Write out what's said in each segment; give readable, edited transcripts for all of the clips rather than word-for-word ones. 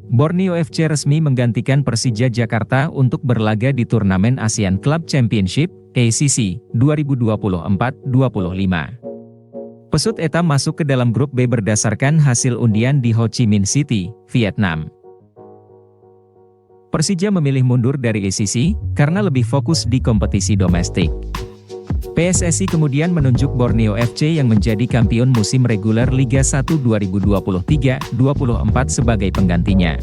Borneo FC resmi menggantikan Persija Jakarta untuk berlaga di turnamen ASEAN Club Championship, ACC, 2024-25. Pesut Etam masuk ke dalam grup B berdasarkan hasil undian di Ho Chi Minh City, Vietnam. Persija memilih mundur dari ACC, karena lebih fokus di kompetisi domestik. PSSI kemudian menunjuk Borneo FC yang menjadi kampiun musim reguler Liga 1 2023-24 sebagai penggantinya.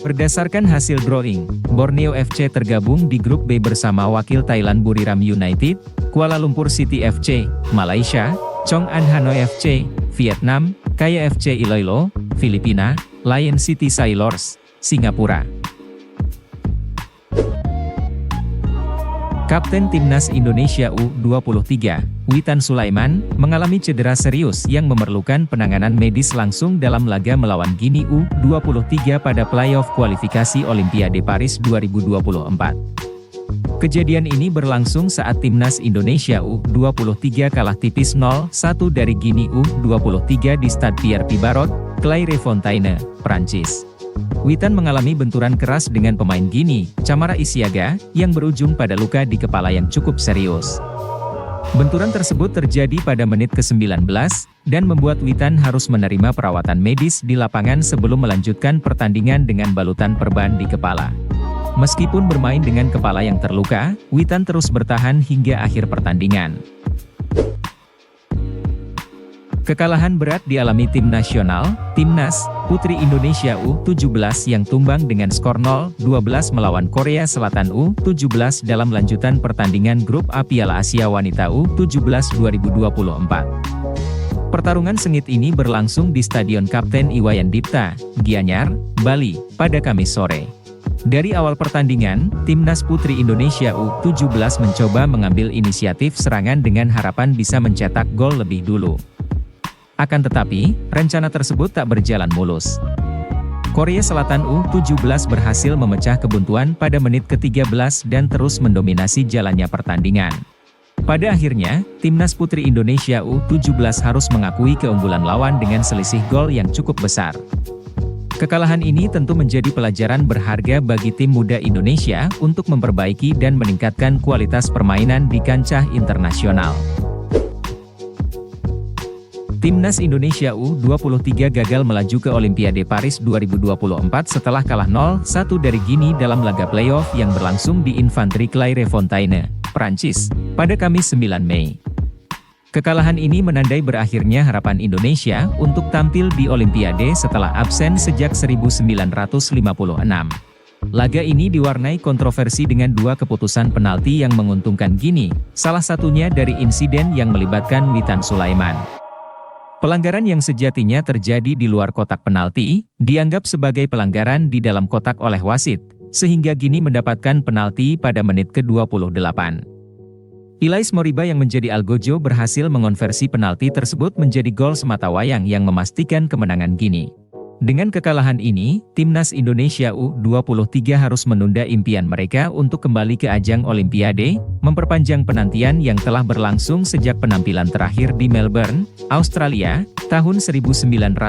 Berdasarkan hasil drawing, Borneo FC tergabung di grup B bersama wakil Thailand Buriram United, Kuala Lumpur City FC, Malaysia, Chong An Hanoi FC, Vietnam, Kaya FC Iloilo, Filipina, Lion City Sailors, Singapura. Kapten Timnas Indonesia U23, Witan Sulaiman, mengalami cedera serius yang memerlukan penanganan medis langsung dalam laga melawan Guinea U23 pada playoff kualifikasi Olimpiade Paris 2024. Kejadian ini berlangsung saat Timnas Indonesia U23 kalah tipis 0-1 dari Guinea U23 di Stade Pierre-Pibarot, Clairefontaine, Prancis. Witan mengalami benturan keras dengan pemain Guinea, Camara Isiaga, yang berujung pada luka di kepala yang cukup serius. Benturan tersebut terjadi pada menit ke-19, dan membuat Witan harus menerima perawatan medis di lapangan sebelum melanjutkan pertandingan dengan balutan perban di kepala. Meskipun bermain dengan kepala yang terluka, Witan terus bertahan hingga akhir pertandingan. Kekalahan berat dialami tim nasional, Timnas Putri Indonesia U17 yang tumbang dengan skor 0-12 melawan Korea Selatan U17 dalam lanjutan pertandingan grup A Piala Asia Wanita U17 2024. Pertarungan sengit ini berlangsung di Stadion Kapten Iwayan Dipta, Gianyar, Bali, pada Kamis sore. Dari awal pertandingan, Timnas Putri Indonesia U17 mencoba mengambil inisiatif serangan dengan harapan bisa mencetak gol lebih dulu. Akan tetapi, rencana tersebut tak berjalan mulus. Korea Selatan U17 berhasil memecah kebuntuan pada menit ke-13 dan terus mendominasi jalannya pertandingan. Pada akhirnya, Timnas Putri Indonesia U17 harus mengakui keunggulan lawan dengan selisih gol yang cukup besar. Kekalahan ini tentu menjadi pelajaran berharga bagi tim muda Indonesia untuk memperbaiki dan meningkatkan kualitas permainan di kancah internasional. Timnas Indonesia U23 gagal melaju ke Olimpiade Paris 2024 setelah kalah 0-1 dari Guinea dalam laga playoff yang berlangsung di Infantry Clairefontaine, Prancis, pada Kamis 9 Mei. Kekalahan ini menandai berakhirnya harapan Indonesia untuk tampil di Olimpiade setelah absen sejak 1956. Laga ini diwarnai kontroversi dengan dua keputusan penalti yang menguntungkan Guinea, salah satunya dari insiden yang melibatkan Witan Sulaiman. Pelanggaran yang sejatinya terjadi di luar kotak penalti, dianggap sebagai pelanggaran di dalam kotak oleh wasit, sehingga Guinea mendapatkan penalti pada menit ke-28. Ilais Moriba yang menjadi algojo berhasil mengonversi penalti tersebut menjadi gol sematawayang yang memastikan kemenangan Guinea. Dengan kekalahan ini, Timnas Indonesia U23 harus menunda impian mereka untuk kembali ke ajang Olimpiade, memperpanjang penantian yang telah berlangsung sejak penampilan terakhir di Melbourne, Australia, tahun 1956.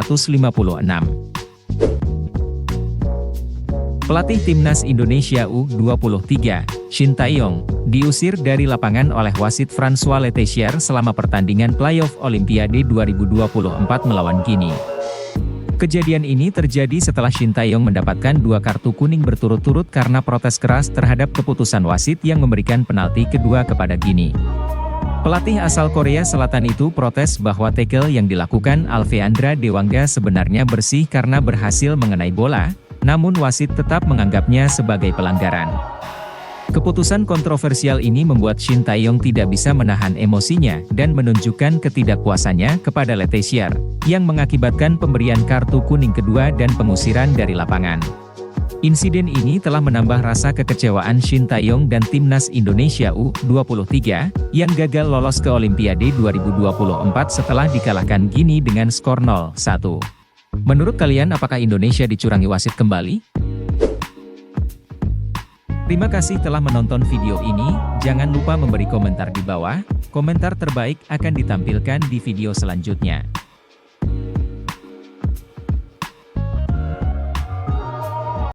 Pelatih Timnas Indonesia U23, Shin Tae-yong, diusir dari lapangan oleh wasit François Letessier selama pertandingan playoff Olimpiade 2024 melawan Guinea. Kejadian ini terjadi setelah Shin Tae-yong mendapatkan 2 kartu kuning berturut-turut karena protes keras terhadap keputusan wasit yang memberikan penalti kedua kepada Guinea. Pelatih asal Korea Selatan itu protes bahwa tackle yang dilakukan Alveandra Dewangga sebenarnya bersih karena berhasil mengenai bola, namun wasit tetap menganggapnya sebagai pelanggaran. Keputusan kontroversial ini membuat Shin Tae-yong tidak bisa menahan emosinya dan menunjukkan ketidakpuasannya kepada Letessier, yang mengakibatkan pemberian kartu kuning kedua dan pengusiran dari lapangan. Insiden ini telah menambah rasa kekecewaan Shin Tae-yong dan Timnas Indonesia U23, yang gagal lolos ke Olimpiade 2024 setelah dikalahkan Guinea dengan skor 0-1. Menurut kalian apakah Indonesia dicurangi wasit kembali? Terima kasih telah menonton video ini, jangan lupa memberi komentar di bawah, komentar terbaik akan ditampilkan di video selanjutnya.